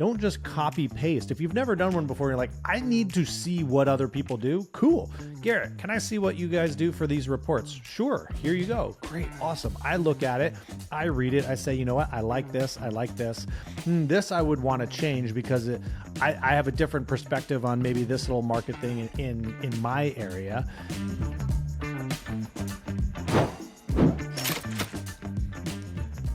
Don't just copy paste. If you've never done one before, you're like, I need to see what other people do. Cool. Garrett, can I see what you guys do for these reports? Sure. Here you go. Great. Awesome. I look at it. I read it. I say, you know what? I like this. I like this. This I would want to change because I have a different perspective on maybe this little market thing in my area.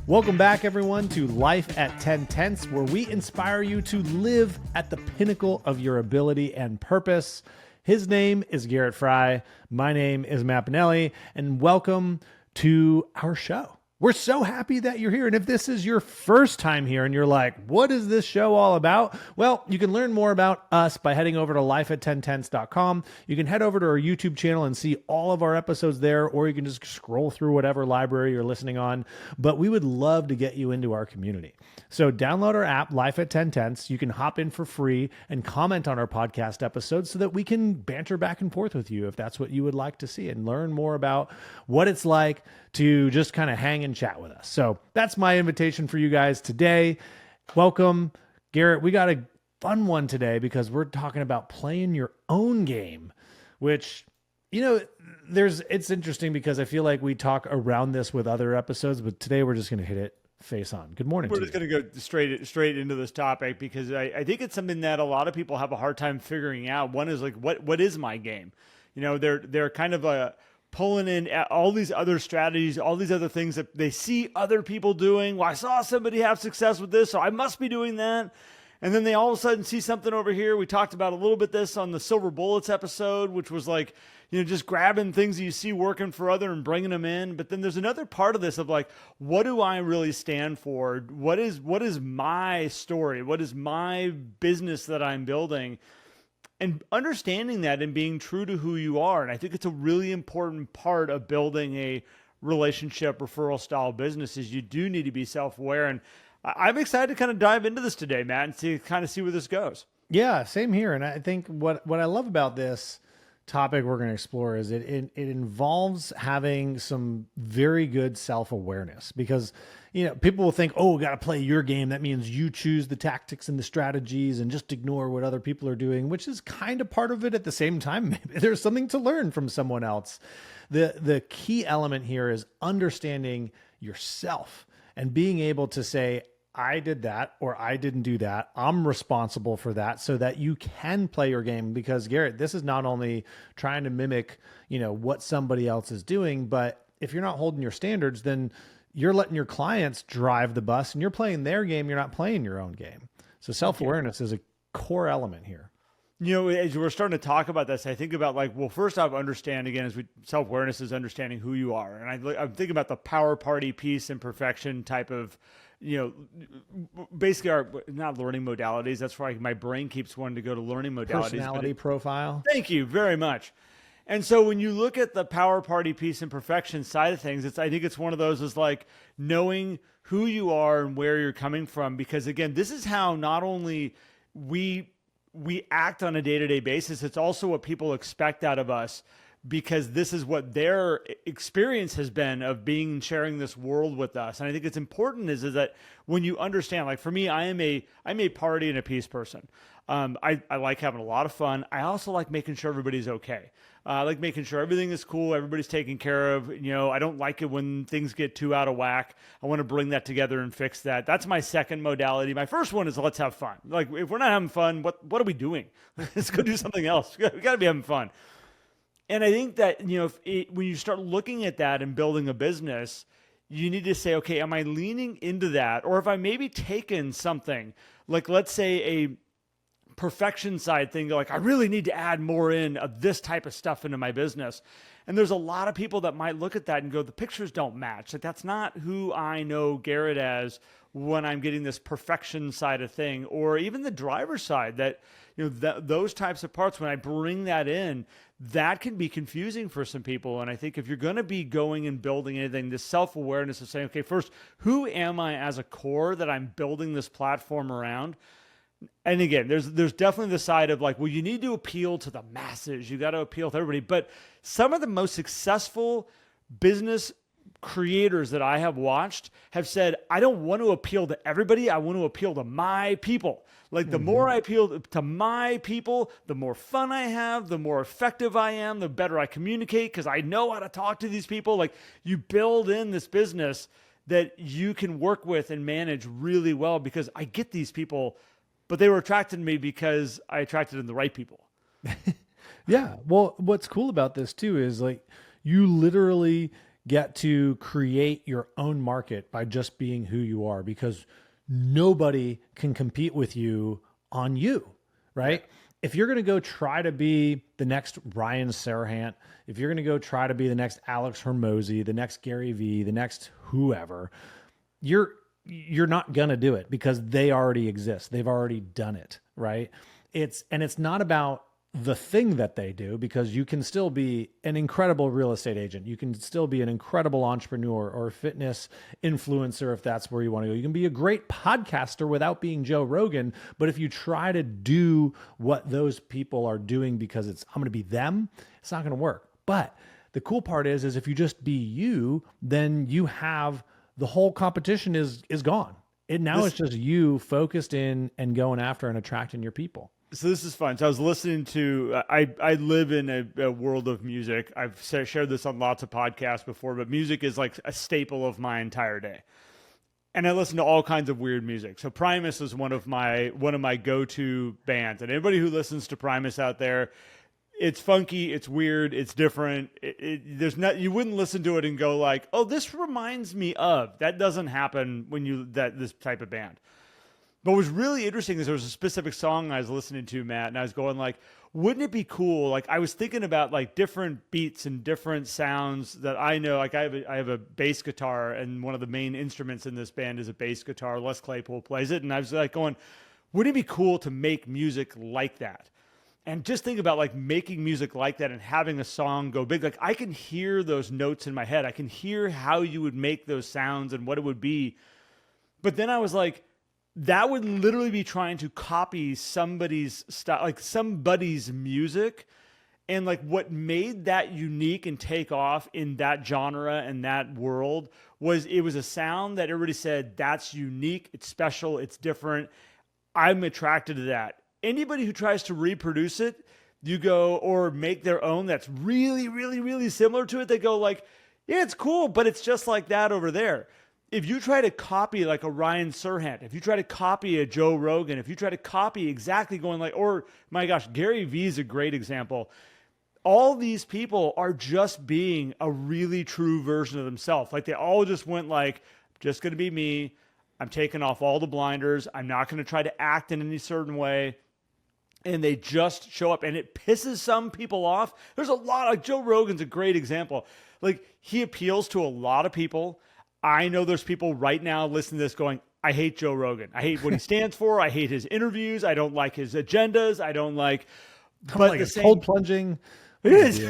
Welcome back, everyone, to Life at 10 Tenths, where we inspire you to live at the pinnacle of your ability and purpose. His name is Garrett Fry. My name is Matt Pinelli, and welcome to our show. We're so happy that you're here. And if this is your first time here and you're like, what is this show all about? Well, you can learn more about us by heading over to lifeat10tenths.com. You can head over to our YouTube channel and see all of our episodes there, or you can just scroll through whatever library you're listening on. But we would love to get you into our community. So download our app, Life at 10 Tenths. You can hop in for free and comment on our podcast episodes so that we can banter back and forth with you if that's what you would like to see and learn more about what it's like to just kind of hang and chat with us. So that's my invitation for you guys today. Welcome. Garrett, we got a fun one today because we're talking about playing your own game, which, you know, it's interesting because I feel like we talk around this with other episodes, but today we're just going to hit it face on. Good morning. We're just going to go straight into this topic because I think it's something that a lot of people have a hard time figuring out. One is like, what is my game? You know, they're kind of pulling in all these other strategies, all these other things that they see other people doing. Well, I saw somebody have success with this, so I must be doing that. And then they all of a sudden see something over here. We talked about a little bit this on the Silver Bullets episode, which was like, you know, just grabbing things that you see working for other and bringing them in. But then there's another part of this of like, what do I really stand for? What is my story? What is my business that I'm building? And understanding that and being true to who you are. And I think it's a really important part of building a relationship referral style business is you do need to be self-aware. And I'm excited to kind of dive into this today, Matt, and see where this goes. Yeah, same here. And I think what I love about this topic we're going to explore is it involves having some very good self-awareness because, you know, people will think, oh, got to play your game. That means you choose the tactics and the strategies and just ignore what other people are doing, which is kind of part of it. At the same time, maybe there's something to learn from someone else. The key element here is understanding yourself and being able to say, I did that, or I didn't do that. I'm responsible for that so that you can play your game. Because Garrett, this is not only trying to mimic, you know, what somebody else is doing, but if you're not holding your standards, then you're letting your clients drive the bus and you're playing their game. You're not playing your own game. So self-awareness is a core element here. You know, as we're starting to talk about this, I think about like, well, first off, understand again, self-awareness is understanding who you are. And I'm thinking about the power party, peace, and perfection type of, you know, basically our not learning modalities. That's why my brain keeps wanting to go to learning modalities. Personality profile. Thank you very much. And so when you look at the power party, peace, and perfection side of things, I think it's one of those is like knowing who you are and where you're coming from. Because again, this is how not only we act on a day-to-day basis, it's also what people expect out of us because this is what their experience has been of being sharing this world with us. And I think it's important is that when you understand, like for me, I'm a party and a peace person. I like having a lot of fun. I also like making sure everybody's okay. I like making sure everything is cool. Everybody's taken care of. You know, I don't like it when things get too out of whack. I want to bring that together and fix that. That's my second modality. My first one is let's have fun. Like if we're not having fun, what are we doing? Let's go do something else. We got to be having fun. And I think that, you know, when you start looking at that and building a business, you need to say, okay, am I leaning into that? Or if I maybe taken something like, let's say a perfection side thing, like I really need to add more in of this type of stuff into my business. And there's a lot of people that might look at that and go, the pictures don't match. Like that's not who I know Garrett as when I'm getting this perfection side of thing, or even the driver's side that, you know, those types of parts, when I bring that in, that can be confusing for some people. And I think if you're going to be going and building anything, this self-awareness of saying, okay, first, who am I as a core that I'm building this platform around? And again, there's definitely the side of like, well, you need to appeal to the masses. You got to appeal to everybody. But some of the most successful business creators that I have watched have said, I don't want to appeal to everybody. I want to appeal to my people. Like the more I appeal to my people, the more fun I have, the more effective I am, the better I communicate because I know how to talk to these people. Like you build in this business that you can work with and manage really well because I get these people, but they were attracted to me because I attracted the right people. Yeah. Well, what's cool about this too is like you literally get to create your own market by just being who you are because nobody can compete with you on you, right? If you're going to go try to be the next Ryan Serhant, if you're going to go try to be the next Alex Hormozy, the next Gary Vee, the next whoever, you're not going to do it because they already exist. They've already done it, right? It's not about the thing that they do because you can still be an incredible real estate agent. You can still be an incredible entrepreneur or fitness influencer if that's where you want to go. You can be a great podcaster without being Joe Rogan. But if you try to do what those people are doing because I'm going to be them, it's not going to work. But the cool part is if you just be you, then you have the whole competition is gone. It's just you focused in and going after and attracting your people. So this is fun. So I was listening to, I live in a world of music. I've shared this on lots of podcasts before, but music is like a staple of my entire day. And I listen to all kinds of weird music. So Primus is one of my go-to bands. And anybody who listens to Primus out there, it's funky, it's weird, it's different. You wouldn't listen to it and go like, oh, this reminds me of. That doesn't happen when this type of band. But what was really interesting is there was a specific song I was listening to, Matt, and I was going like, wouldn't it be cool? Like I was thinking about like different beats and different sounds that I know. Like I have a bass guitar, and one of the main instruments in this band is a bass guitar. Les Claypool plays it, and I was like going, wouldn't it be cool to make music like that? And just think about like making music like that and having a song go big. Like I can hear those notes in my head. I can hear how you would make those sounds and what it would be. But then I was like, that would literally be trying to copy somebody's style, like somebody's music. And like what made that unique and take off in that genre and that world was it was a sound that everybody said, that's unique, it's special, it's different. I'm attracted to that. Anybody who tries to reproduce it, you go, or make their own that's really, really, really similar to it, they go like, yeah, it's cool, but it's just like that over there. If you try to copy like a Ryan Serhant, if you try to copy a Joe Rogan, if you try to copy exactly going like, or my gosh, Gary Vee is a great example. All these people are just being a really true version of themselves. Like they all just went like, just going to be me. I'm taking off all the blinders. I'm not going to try to act in any certain way. And they just show up and it pisses some people off. There's a lot like Joe Rogan's a great example. Like he appeals to a lot of people. I know there's people right now listening to this going, I hate Joe Rogan. I hate what he stands for. I hate his interviews. I don't like his agendas. I don't like, but like the cold plunging. It is.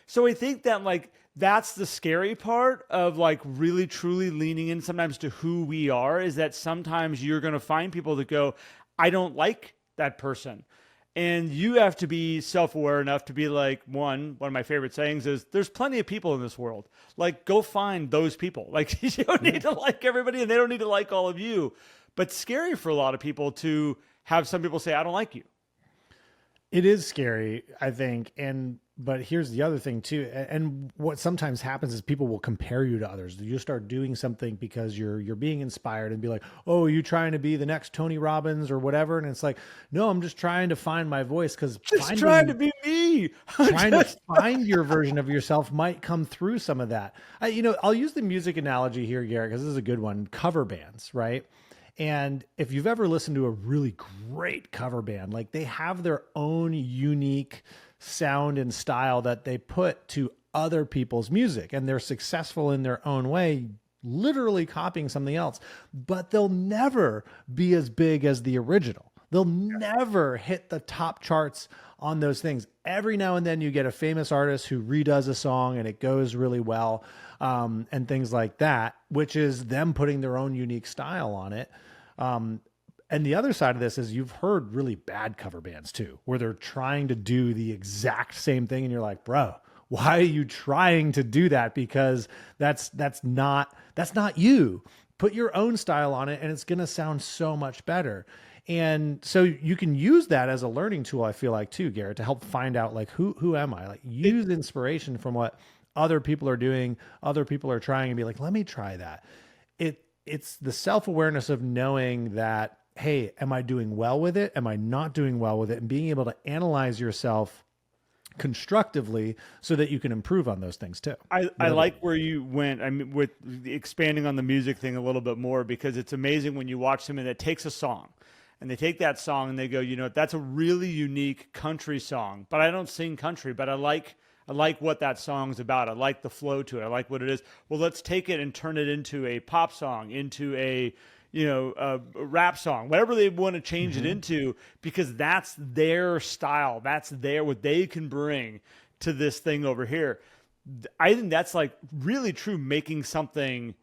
So I think that like, that's the scary part of like really truly leaning in sometimes to who we are is that sometimes you're going to find people that go, I don't like that person. And you have to be self-aware enough to be like, one of my favorite sayings is there's plenty of people in this world. Like, go find those people. Like, you don't need to like everybody and they don't need to like all of you. But scary for a lot of people to have some people say, I don't like you. It is scary, I think. But here's the other thing too. And what sometimes happens is people will compare you to others. You start doing something because you're being inspired and be like, oh, are you trying to be the next Tony Robbins or whatever? And it's like, no, I'm just trying to find my voice because trying to be me. Trying to find your version of yourself might come through some of that. I'll use the music analogy here, Garrett, because this is a good one. Cover bands, right? And if you've ever listened to a really great cover band, like they have their own unique sound and style that they put to other people's music, and they're successful in their own way, literally copying something else, but they'll never be as big as the original. They'll never hit the top charts on those things. Every now and then you get a famous artist who redoes a song and it goes really well, and things like that, which is them putting their own unique style on it. And the other side of this is you've heard really bad cover bands too, where they're trying to do the exact same thing. And you're like, bro, Why are you trying to do that? Because that's not you. Put your own style on it and it's going to sound so much better. And so you can use that as a learning tool, I feel like too, Garrett, to help find out like, who am I? Like use inspiration from what other people are doing, other people are trying, and be like, let me try that. It's the self-awareness of knowing that, hey, am I doing well with it? Am I not doing well with it? And being able to analyze yourself constructively so that you can improve on those things too. I like where you went. I mean, with expanding on the music thing a little bit more, because it's amazing when you watch somebody that takes a song and they take that song and they go, you know, that's a really unique country song, but I don't sing country, but I like what that song's about. I like the flow to it. I like what it is. Well, let's take it and turn it into a pop song, into a rap song, whatever they want to change it into, because that's their style. That's what they can bring to this thing over here. I think that's like really true, making something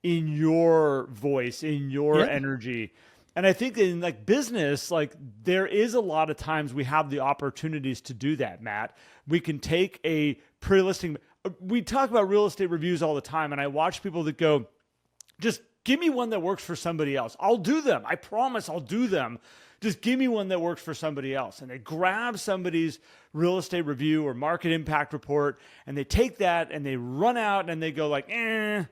in your voice, in your energy. And I think in like business, like there is a lot of times we have the opportunities to do that, Matt. We can take a pre-listing. We talk about real estate reviews all the time, and I watch people that go, just give me one that works for somebody else. I'll do them. I promise I'll do them. Just give me one that works for somebody else. And they grab somebody's real estate review or market impact report, and they take that and they run out and they go like, I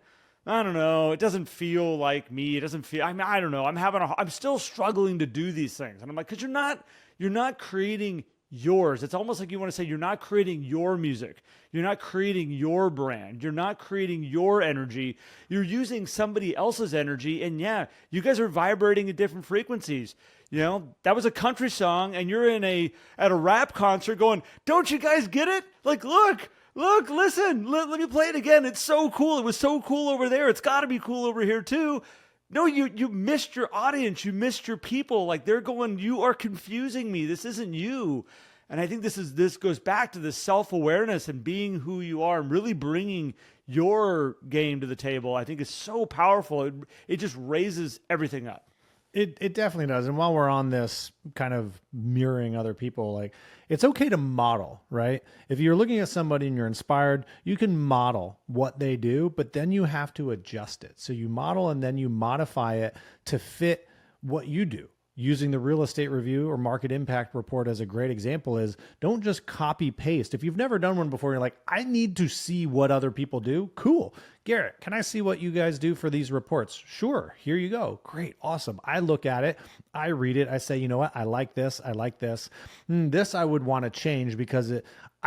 don't know. It doesn't feel like me. It doesn't feel, I mean, I don't know. I'm still struggling to do these things. And I'm like, because you're not creating yours. It's almost like you want to say you're not creating your music. You're not creating your brand. You're not creating your energy. You're using somebody else's energy. And yeah, you guys are vibrating at different frequencies. You know, that was a country song and you're at a rap concert going, don't you guys get it? Like, look, listen, let me play it again. It's so cool. It was so cool over there. It's got to be cool over here too. No, you missed your audience. You missed your people. Like they're going, you are confusing me. This isn't you. And I think this goes back to the self-awareness and being who you are and really bringing your game to the table. I think is so powerful. It just raises everything up. It definitely does. And while we're on this kind of mirroring other people, like it's okay to model, right? If you're looking at somebody and you're inspired, you can model what they do, but then you have to adjust it. So you model and then you modify it to fit what you do. Using the real estate review or market impact report as a great example is don't just copy paste. If you've never done one before, you're like, I need to see what other people do. Cool. Garrett, can I see what you guys do for these reports? Sure. Here you go. Great. Awesome. I look at it. I read it. I say, you know what? I like this. I like this. This I would want to change because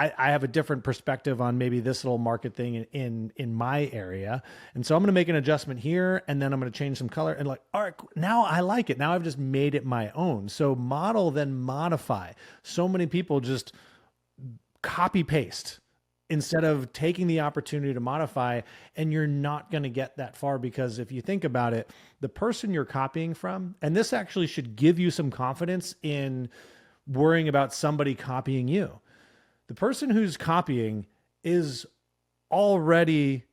I have a different perspective on maybe this little market thing in my area. And so I'm going to make an adjustment here and then I'm going to change some color and like, all right, now I like it. Now I've just made it my own. So model, then modify. So many people just copy paste instead of taking the opportunity to modify, and you're not going to get that far because if you think about it, the person you're copying from, and this actually should give you some confidence in worrying about somebody copying you. The person who's copying is already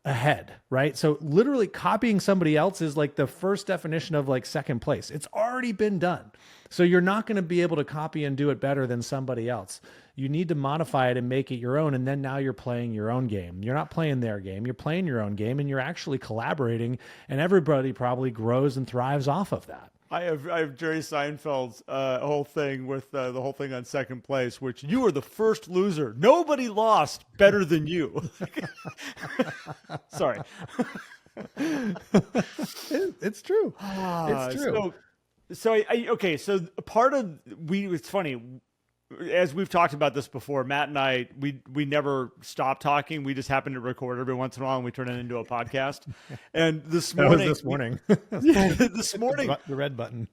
ahead, right? So literally copying somebody else is like the first definition of like second place. It's already been done. So you're not going to be able to copy and do it better than somebody else. You need to modify it and make it your own. And then now you're playing your own game. You're not playing their game. You're playing your own game and you're actually collaborating, and everybody probably grows and thrives off of that. I have Jerry Seinfeld's whole thing with the whole thing on second place, which you are the first loser. Nobody lost better than you. Sorry. It's true. It's true. So part of it's funny. As we've talked about this before, Matt and I, we never stop talking. We just happen to record every once in a while and we turn it into a podcast. And this morning, this morning, the red button.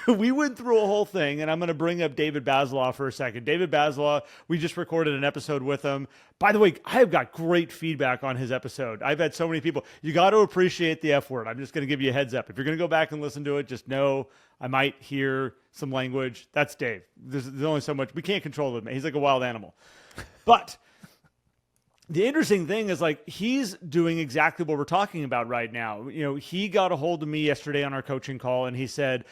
We went through a whole thing, and I'm going to bring up David Baslaw for a second. David Baslaw, we just recorded an episode with him. By the way, I have got great feedback on his episode. I've had so many people. You got to appreciate the F word. I'm just going to give you a heads up. If you're going to go back and listen to it, just know I might hear some language. That's Dave. There's only so much. We can't control him. He's like a wild animal. But the interesting thing is like he's doing exactly what we're talking about right now. You know, he got a hold of me yesterday on our coaching call and he said,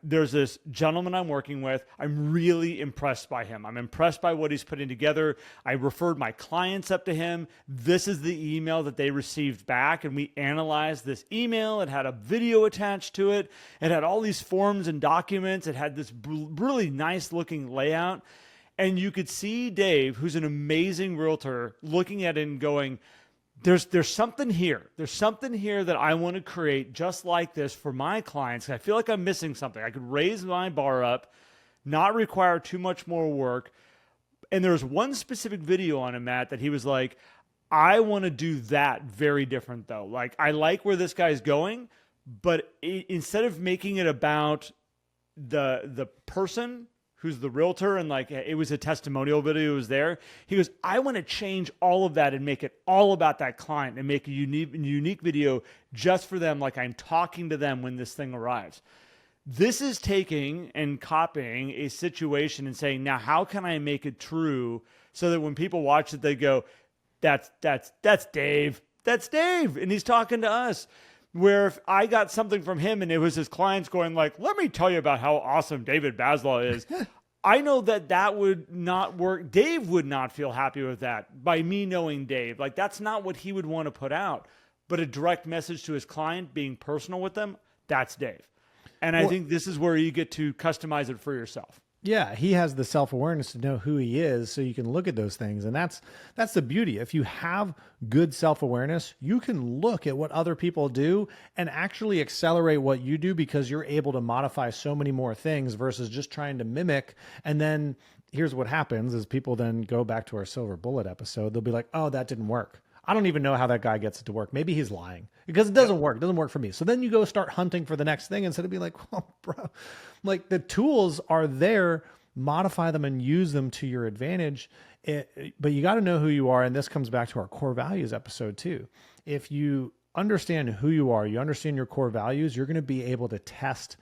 there's this gentleman I'm working with. I'm really impressed by him. I'm impressed by what he's putting together. I referred my clients up to him. This is the email that they received back. And we analyzed this email. It had a video attached to it. It had all these forms and documents. It had this really nice looking layout. And you could see Dave, who's an amazing realtor, looking at it and going, there's something here. There's something here that I want to create just like this for my clients. I feel like I'm missing something. I could raise my bar up, not require too much more work. And there's one specific video on him, Matt, that he was like, I want to do that very different though. Like, I like where this guy's going, but instead of making it about the person who's the realtor, and like it was a testimonial video was there. He goes, I want to change all of that and make it all about that client and make a unique video just for them, like I'm talking to them when this thing arrives. This is taking and copying a situation and saying, now how can I make it true so that when people watch it, they go, that's Dave. That's Dave. And he's talking to us. Where if I got something from him and it was his clients going like, let me tell you about how awesome David Baslaw is. I know that would not work. Dave would not feel happy with that by me knowing Dave. Like that's not what he would want to put out. But a direct message to his client, being personal with them, that's Dave. And I think this is where you get to customize it for yourself. Yeah, he has the self-awareness to know who he is, so you can look at those things. And that's the beauty. If you have good self-awareness, you can look at what other people do and actually accelerate what you do because you're able to modify so many more things versus just trying to mimic. And then here's what happens is people then go back to our silver bullet episode. They'll be like, oh, that didn't work. I don't even know how that guy gets it to work. Maybe he's lying because it doesn't work. It doesn't work for me. So then you go start hunting for the next thing instead of being like, well, bro, like the tools are there, modify them and use them to your advantage. But you got to know who you are. And this comes back to our core values episode too. If you understand who you are, you understand your core values, you're going to be able to test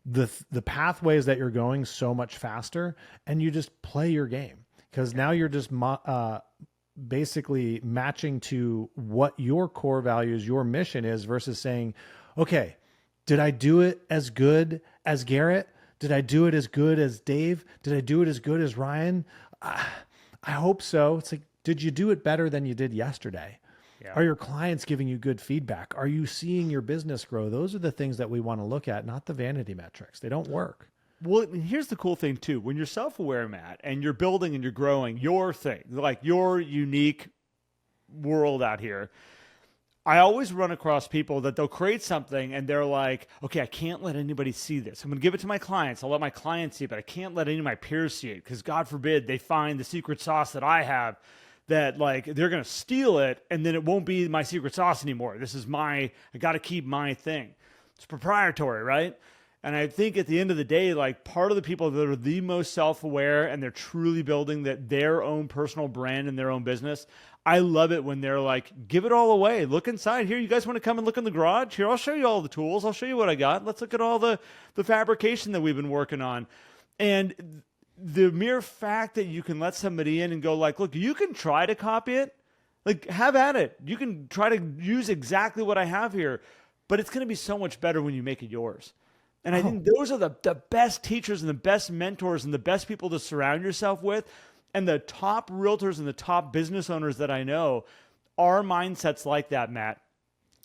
the pathways that you're going so much faster, and you just play your game because now you're just basically matching to what your core values, your mission is versus saying, okay, did I do it as good as Garrett? Did I do it as good as Dave? Did I do it as good as Ryan? I hope so. It's like, did you do it better than you did yesterday? Yeah. Are your clients giving you good feedback? Are you seeing your business grow? Those are the things that we want to look at, not the vanity metrics. They don't work. Well, here's the cool thing too. When you're self-aware, Matt, and you're building and you're growing your thing, like your unique world out here, I always run across people that they'll create something and they're like, okay, I can't let anybody see this. I'm going to give it to my clients. I'll let my clients see it, but I can't let any of my peers see it because God forbid they find the secret sauce that I have that like they're going to steal it and then it won't be my secret sauce anymore. This is I got to keep my thing. It's proprietary, right? And I think at the end of the day, like part of the people that are the most self-aware and they're truly building their own personal brand and their own business, I love it when they're like, give it all away. Look inside here. You guys want to come and look in the garage? Here, I'll show you all the tools. I'll show you what I got. Let's look at all the fabrication that we've been working on. And the mere fact that you can let somebody in and go like, look, you can try to copy it. Like, have at it. You can try to use exactly what I have here, but it's going to be so much better when you make it yours. And I think those are the best teachers and the best mentors and the best people to surround yourself with. And the top realtors and the top business owners that I know are mindsets like that, Matt.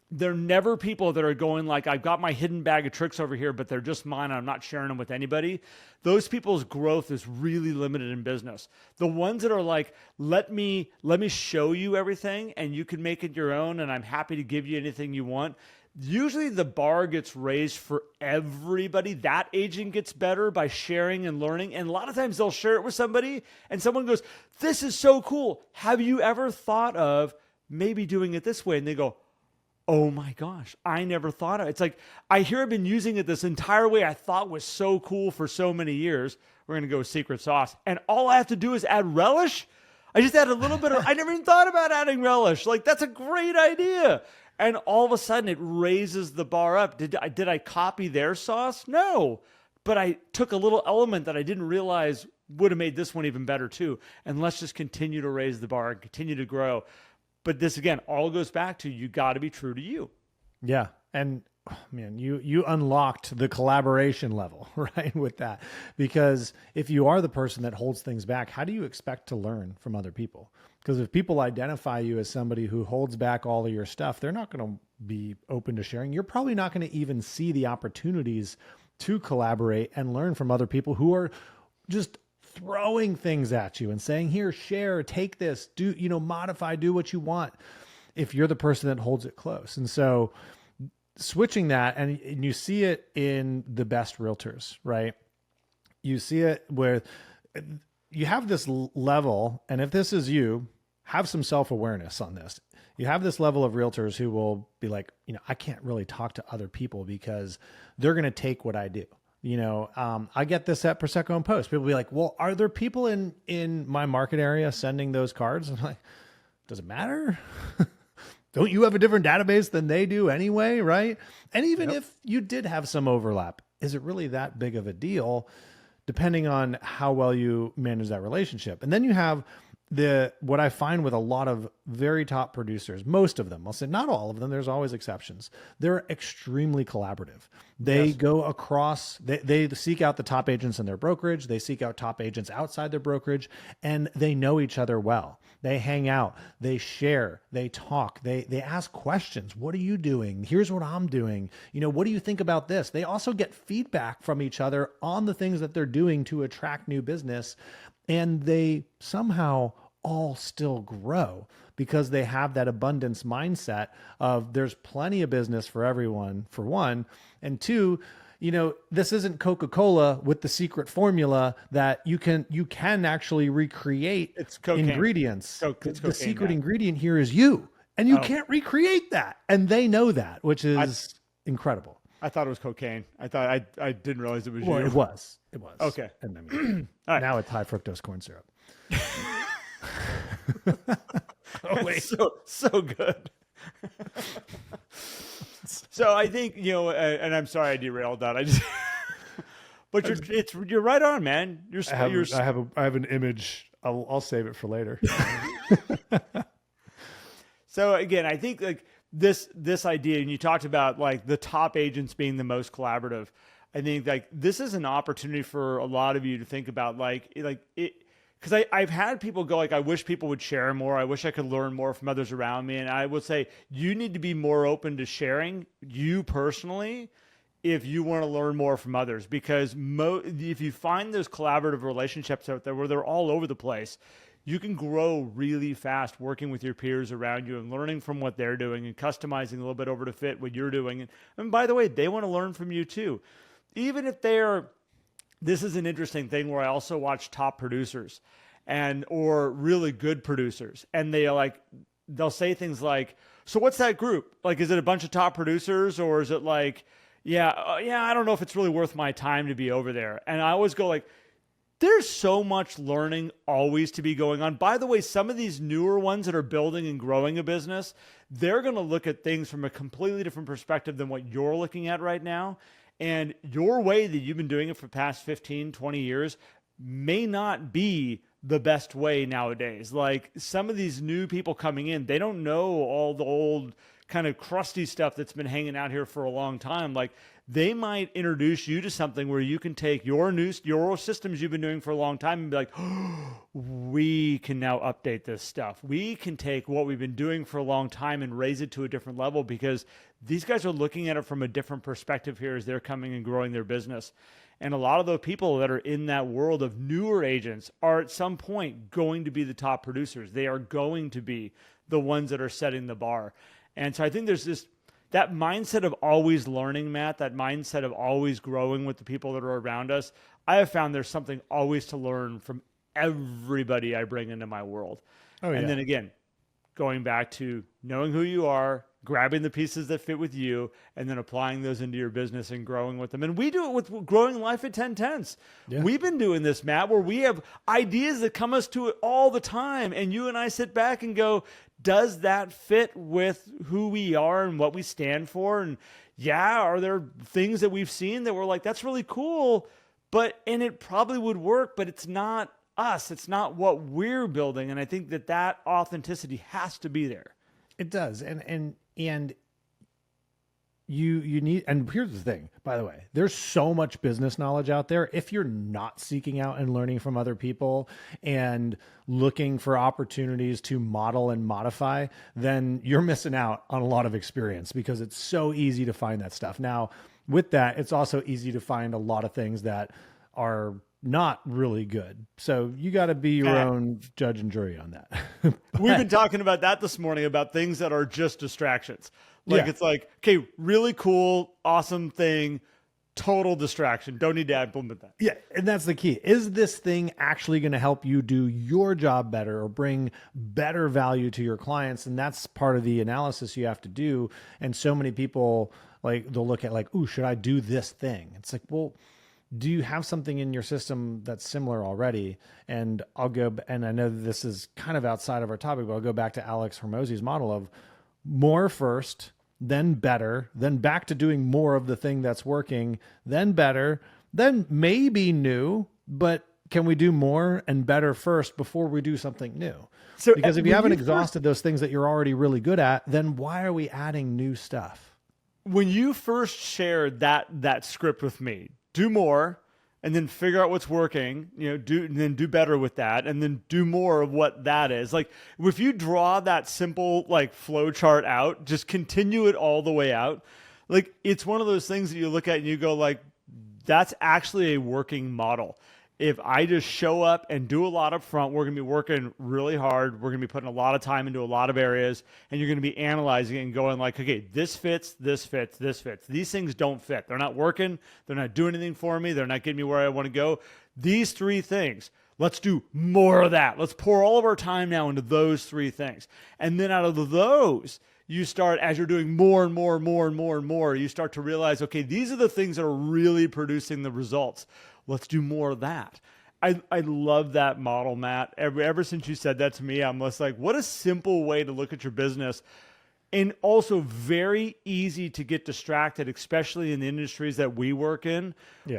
They're never people that are going like, I've got my hidden bag of tricks over here, but they're just mine and I'm not sharing them with anybody. Those people's growth is really limited in business. The ones that are like, let me show you everything and you can make it your own and I'm happy to give you anything you want. Usually the bar gets raised for everybody. That agent gets better by sharing and learning. And a lot of times they'll share it with somebody and someone goes, this is so cool. Have you ever thought of maybe doing it this way? And they go, oh my gosh, I never thought of it. It's like, I hear I've been using it this entire way I thought was so cool for so many years. We're going to go with secret sauce. And all I have to do is add relish. I just add a little bit of, I never even thought about adding relish. Like, that's a great idea. And all of a sudden it raises the bar up. Did I copy their sauce? No, but I took a little element that I didn't realize would have made this one even better too. And let's just continue to raise the bar and continue to grow. But this, again, all goes back to, you got to be true to you. Yeah. And oh, man, you unlocked the collaboration level, right? With that, because if you are the person that holds things back, how do you expect to learn from other people? Because if people identify you as somebody who holds back all of your stuff, they're not going to be open to sharing. You're probably not going to even see the opportunities to collaborate and learn from other people who are just throwing things at you and saying, here, share, take this, do, modify, do what you want. If you're the person that holds it close. And so switching that, and you see it in the best realtors, right? You see it where you have this level, and if this is you, have some self-awareness on this. You have this level of realtors who will be like, I can't really talk to other people because they're going to take what I do. I get this at Prosecco and Post. People will be like, well, are there people in my market area sending those cards? I'm like, does it matter? Don't you have a different database than they do anyway, right? And even if you did have some overlap, is it really that big of a deal, depending on how well you manage that relationship? And then you have what I find with a lot of very top producers, most of them, I'll say not all of them, there's always exceptions. They're extremely collaborative. They go across, they seek out the top agents in their brokerage. They seek out top agents outside their brokerage, and they know each other well. They hang out, they share, they talk, they ask questions. What are you doing? Here's what I'm doing. What do you think about this? They also get feedback from each other on the things that they're doing to attract new business. And they somehow all still grow because they have that abundance mindset of there's plenty of business for everyone, for one. And two, this isn't Coca-Cola with the secret formula that you can actually recreate. It's cocaine. Ingredients. It's the secret ingredient here is you, and you can't recreate that. And they know that, which is incredible. I thought it was cocaine. I didn't realize it was you. It was. Okay. And then right. Now it's high fructose corn syrup. Oh wait, so good. So I think and I'm sorry I derailed that. But you're right on, man. I have an image. I'll save it for later. So again, I think like this idea, and you talked about like the top agents being the most collaborative. I think like this is an opportunity for a lot of you to think about like it, because I've had people go like, I wish people would share more. I wish I could learn more from others around me. And I would say you need to be more open to sharing you personally if you want to learn more from others, because if you find those collaborative relationships out there where they're all over the place, you can grow really fast working with your peers around you and learning from what they're doing and customizing a little bit over to fit what you're doing. And by the way, they want to learn from you too. Even if this is an interesting thing where I also watch top producers or really good producers, and they'll say things like, so what's that group? Like, is it a bunch of top producers, or is it like, I don't know if it's really worth my time to be over there. And I always go like, there's so much learning always to be going on. By the way, some of these newer ones that are building and growing a business, they're going to look at things from a completely different perspective than what you're looking at right now. And your way that you've been doing it for the past 15, 20 years may not be the best way nowadays. Like some of these new people coming in, they don't know all the old kind of crusty stuff that's been hanging out here for a long time. Like they might introduce you to something where you can take your systems you've been doing for a long time and be like, oh, we can now update this stuff. We can take what we've been doing for a long time and raise it to a different level, because these guys are looking at it from a different perspective here as they're coming and growing their business. And a lot of the people that are in that world of newer agents are at some point going to be the top producers. They are going to be the ones that are setting the bar. And so I think there's that mindset of always learning, Matt, that mindset of always growing with the people that are around us. I have found there's something always to learn from everybody I bring into my world. Oh, yeah. And then again, going back to knowing who you are, grabbing the pieces that fit with you, and then applying those into your business and growing with them. And we do it with Growing Life at 10 Tenths. Yeah. We've been doing this, Matt, where we have ideas that come us to it all the time. And you and I sit back and go, does that fit with who we are and what we stand for? And are there things that we've seen that we're like, that's really cool, and it probably would work, but it's not us. It's not what we're building. And I think that authenticity has to be there. It does. And you need, and here's the thing, by the way, there's so much business knowledge out there. If you're not seeking out and learning from other people and looking for opportunities to model and modify, then you're missing out on a lot of experience, because it's so easy to find that stuff. Now, with that, it's also easy to find a lot of things that are not really good. So you got to be your own judge and jury on that. We've been talking about that this morning, about things that are just distractions. Like, Yeah. it's like, okay, really cool, awesome thing, total distraction. Don't need to implement that. Yeah, and that's the key. Is this thing actually going to help you do your job better or bring better value to your clients? And that's part of the analysis you have to do. And so many people, like, they'll look at like, ooh, should I do this thing? It's like, well, do you have something in your system that's similar already? And I'll go, and I know this is kind of outside of our topic, but I'll go back to Alex Hormozi's model of more first, then better, then back to doing more of the thing that's working, then better, then maybe new, but can we do more and better first before we do something new? So, because if you haven't exhausted those things that you're already really good at, then why are we adding new stuff? When you first shared that script with me, do more, and then figure out what's working, and then do better with that, and then do more of what that is. Like, if you draw that simple like flow chart out, just continue it all the way out. Like, it's one of those things that you look at and you go like, that's actually a working model. If I just show up and do a lot up front, we're going to be working really hard. We're going to be putting a lot of time into a lot of areas, and you're going to be analyzing it and going like, okay, this fits, this fits, this fits. These things don't fit. They're not working. They're not doing anything for me. They're not getting me where I want to go. These three things, let's do more of that. Let's pour all of our time now into those three things. And then out of those, you start, as you're doing more and more and more and more and more, you start to realize, okay, these are the things that are really producing the results. Let's do more of that. I love that model, Matt. Ever since you said that to me, I'm just like, what a simple way to look at your business. And also very easy to get distracted, especially in the industries that we work in,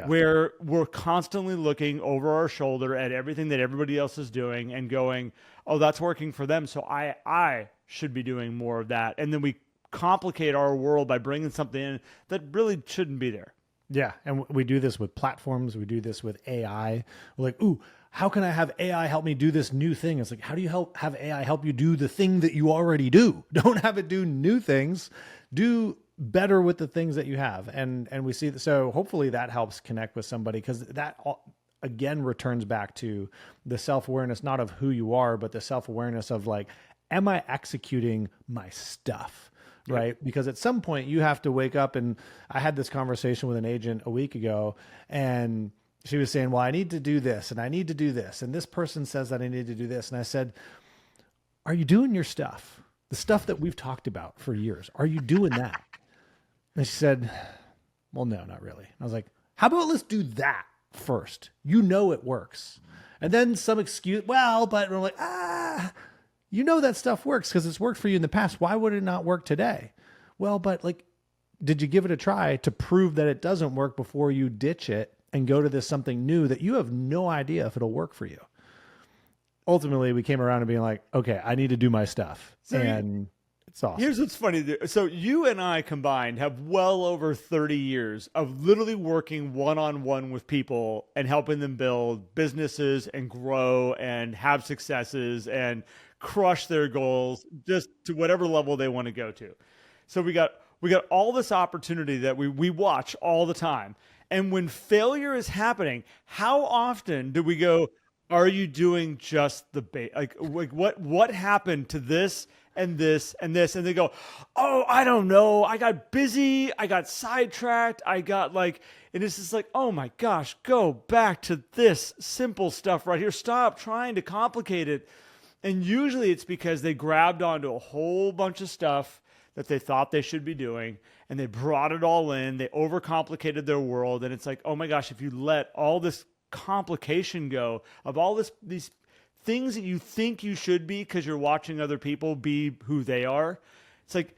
where we're constantly looking over our shoulder at everything that everybody else is doing and going, oh, that's working for them, so I should be doing more of that. And then we complicate our world by bringing something in that really shouldn't be there. Yeah. And we do this with platforms. We do this with AI. We're like, ooh, how can I have AI help me do this new thing? It's like, how do you have AI help you do the thing that you already do? Don't have it do new things. Do better with the things that you have. And we see that. So hopefully that helps connect with somebody, because that again returns back to the self-awareness, not of who you are, but the self-awareness of like, am I executing my stuff? Right. Because at some point you have to wake up, and I had this conversation with an agent a week ago, and she was saying, well, I need to do this and I need to do this. And this person says that I need to do this. And I said, are you doing your stuff? The stuff that we've talked about for years. Are you doing that? And she said, well, no, not really. I was like, how about let's do that first? You know, it works. And then some excuse, well, but we're like, you know that stuff works because it's worked for you in the past. Why would it not work today? Well, but like, did you give it a try to prove that it doesn't work before you ditch it and go to this something new that you have no idea if it'll work for you? Ultimately, we came around to being like, okay, I need to do my stuff. And it's awesome. Here's what's funny. So you and I combined have well over 30 years of literally working one-on-one with people and helping them build businesses and grow and have successes and crush their goals just to whatever level they want to go to. So we got all this opportunity that we watch all the time. And when failure is happening, how often do we go, are you doing just the like what happened to this and this and this? And they go, oh, I don't know. I got busy. I got sidetracked. I got like, and it's just like, oh my gosh, go back to this simple stuff right here. Stop trying to complicate it. And usually it's because they grabbed onto a whole bunch of stuff that they thought they should be doing, and they brought it all in. They overcomplicated their world. And it's like, oh my gosh, if you let all this complication go of all these things that you think you should be because you're watching other people be who they are, it's like,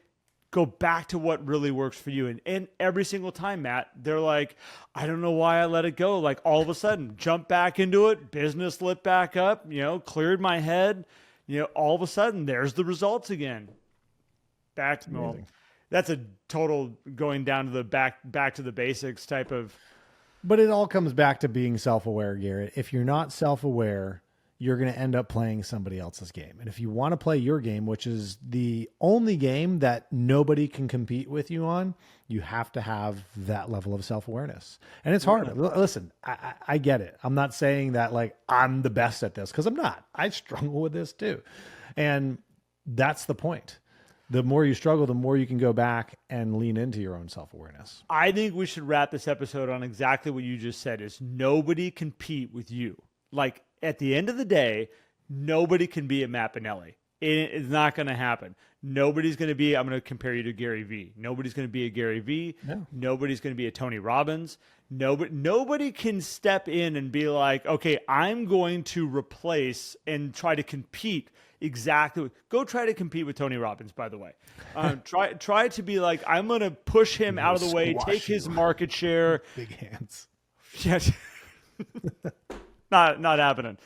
go back to what really works for you. And every single time, Matt, they're like, I don't know why I let it go. Like all of a sudden, jump back into it, business lit back up, cleared my head, all of a sudden there's the results again. Well, that's a total going down to the back to the basics type of. But it all comes back to being self-aware, Garrett. If you're not self-aware, you're going to end up playing somebody else's game. And if you want to play your game, which is the only game that nobody can compete with you on, you have to have that level of self-awareness. And it's hard. Listen, I get it. I'm not saying that like I'm the best at this, because I'm not. I struggle with this too. And that's the point. The more you struggle, the more you can go back and lean into your own self-awareness. I think we should wrap this episode on exactly what you just said, is nobody compete with you. Like at the end of the day, nobody can be a Matt Pinelli. It's not going to happen. Nobody's going to be, I'm going to compare you to Gary Vee. Nobody's going to be a Gary Vee. No. Nobody's going to be a Tony Robbins. Nobody can step in and be like, okay, I'm going to replace and try to compete exactly. Go try to compete with Tony Robbins, by the way. Try to be like, I'm going to push him out of the way, take his market share. Big hands. Yes. Not happening.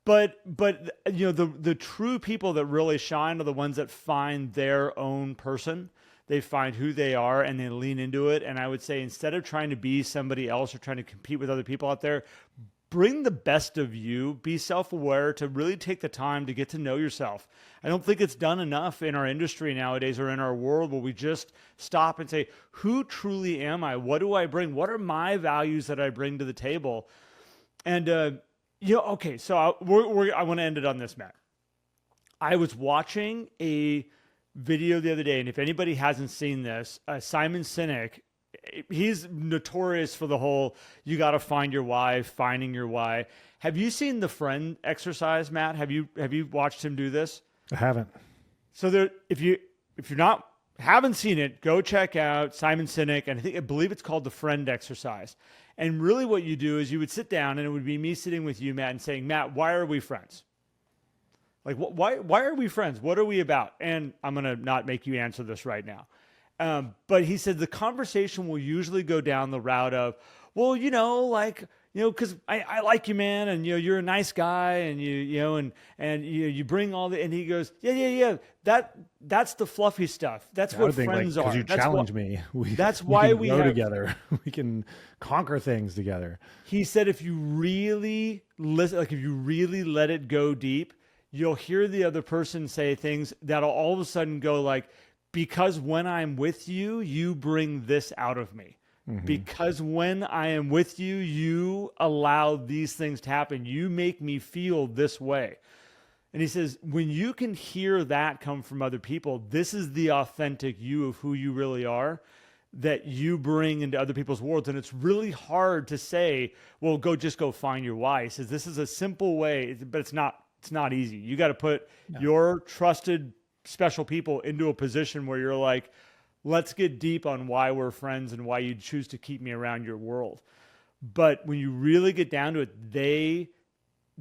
But the true people that really shine are the ones that find their own person. They find who they are and they lean into it. And I would say, instead of trying to be somebody else or trying to compete with other people out there, bring the best of you. Be self-aware, to really take the time to get to know yourself. I don't think it's done enough in our industry nowadays, or in our world, where we just stop and say, who truly am I? What do I bring? What are my values that I bring to the table? And, okay, so I want to end it on this, Matt. I was watching a video the other day, and if anybody hasn't seen this, Simon Sinek, he's notorious for the whole, you got to find your why, finding your why. Have you seen the friend exercise, Matt? Have you watched him do this? I haven't. So if you're not, haven't seen it, go check out Simon Sinek, and I believe it's called the friend exercise. And really what you do is you would sit down, and it would be me sitting with you, Matt, and saying, Matt, why are we friends? Like, why are we friends? What are we about? And I'm going to not make you answer this right now. But he said the conversation will usually go down the route of, well, because I like you, man, and you're a nice guy, and you bring all the, and he goes, yeah, that's the fluffy stuff. That's what friends are. Because you challenge me. That's why we go together. We can conquer things together. He said, if you really listen, like if you really let it go deep, you'll hear the other person say things that'll all of a sudden go like, because when I'm with you, you bring this out of me. Mm-hmm. Because when I am with you, you allow these things to happen. You make me feel this way. And he says, when you can hear that come from other people, this is the authentic you of who you really are that you bring into other people's worlds. And it's really hard to say, well, go find your why. He says, this is a simple way, but it's not easy. You got to put your trusted special people into a position where you're like, let's get deep on why we're friends and why you choose to keep me around your world. But when you really get down to it,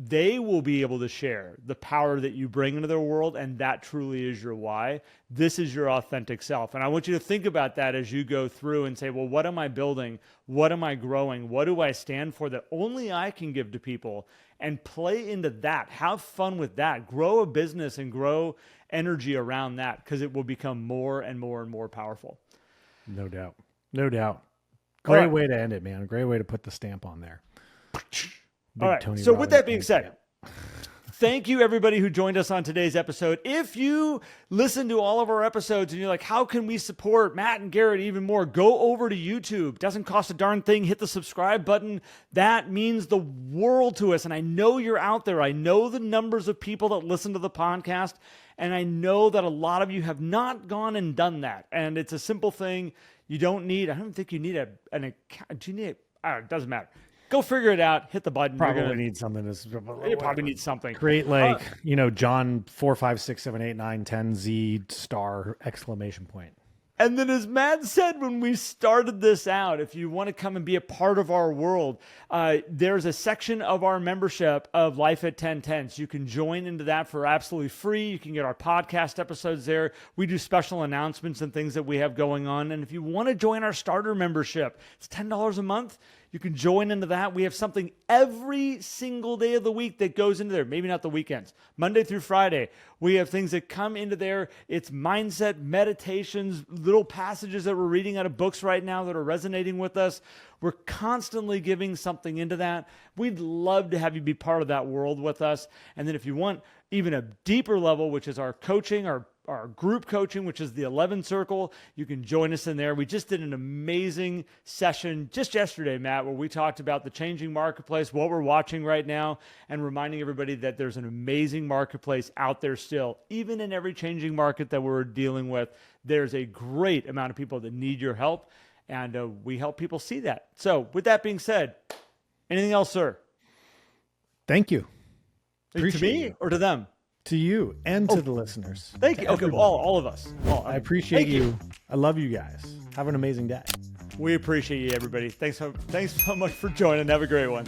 they will be able to share the power that you bring into their world, and that truly is your why. This is your authentic self. And I want you to think about that as you go through and say, well, what am I building? What am I growing? What do I stand for that only I can give to people? And play into that. Have fun with that. Grow a business and grow energy around that, because it will become more and more and more powerful. No doubt. Great way to end it, man. Great way to put the stamp on there. All right. So with that being said, thank you everybody who joined us on today's episode. If you listen to all of our episodes and you're like, how can we support Matt and Garrett even more? Go over to YouTube. Doesn't cost a darn thing. Hit the subscribe button. That means the world to us. And I know you're out there. I know the numbers of people that listen to the podcast. And I know that a lot of you have not gone and done that. And it's a simple thing. I don't think you need an account. Do you need it? It doesn't matter. Go figure it out. Hit the button. Probably need something. You probably need something. Create John 4, 5, 6, 7, 8, 9, 10 Z star exclamation point. And then as Matt said, when we started this out, if you want to come and be a part of our world, there's a section of our membership of Life at 1010. So you can join into that for absolutely free. You can get our podcast episodes there. We do special announcements and things that we have going on. And if you want to join our starter membership, it's $10 a month. You can join into that. We have something every single day of the week that goes into there. Maybe not the weekends. Monday through Friday, we have things that come into there. It's mindset, meditations, little passages that we're reading out of books right now that are resonating with us. We're constantly giving something into that. We'd love to have you be part of that world with us. And then if you want even a deeper level, which is our coaching, our group coaching, which is the 11 Circle, you can join us in there. We just did an amazing session just yesterday, Matt, where we talked about the changing marketplace, what we're watching right now, and reminding everybody that there's an amazing marketplace out there still. Even in every changing market that we're dealing with, there's a great amount of people that need your help, and we help people see that. So with that being said, anything else, sir? Thank you. To me or to them? To you and to the listeners. Thank you. Okay, all of us. I appreciate you. I love you guys. Have an amazing day. We appreciate you, everybody. Thanks so much for joining. Have a great one.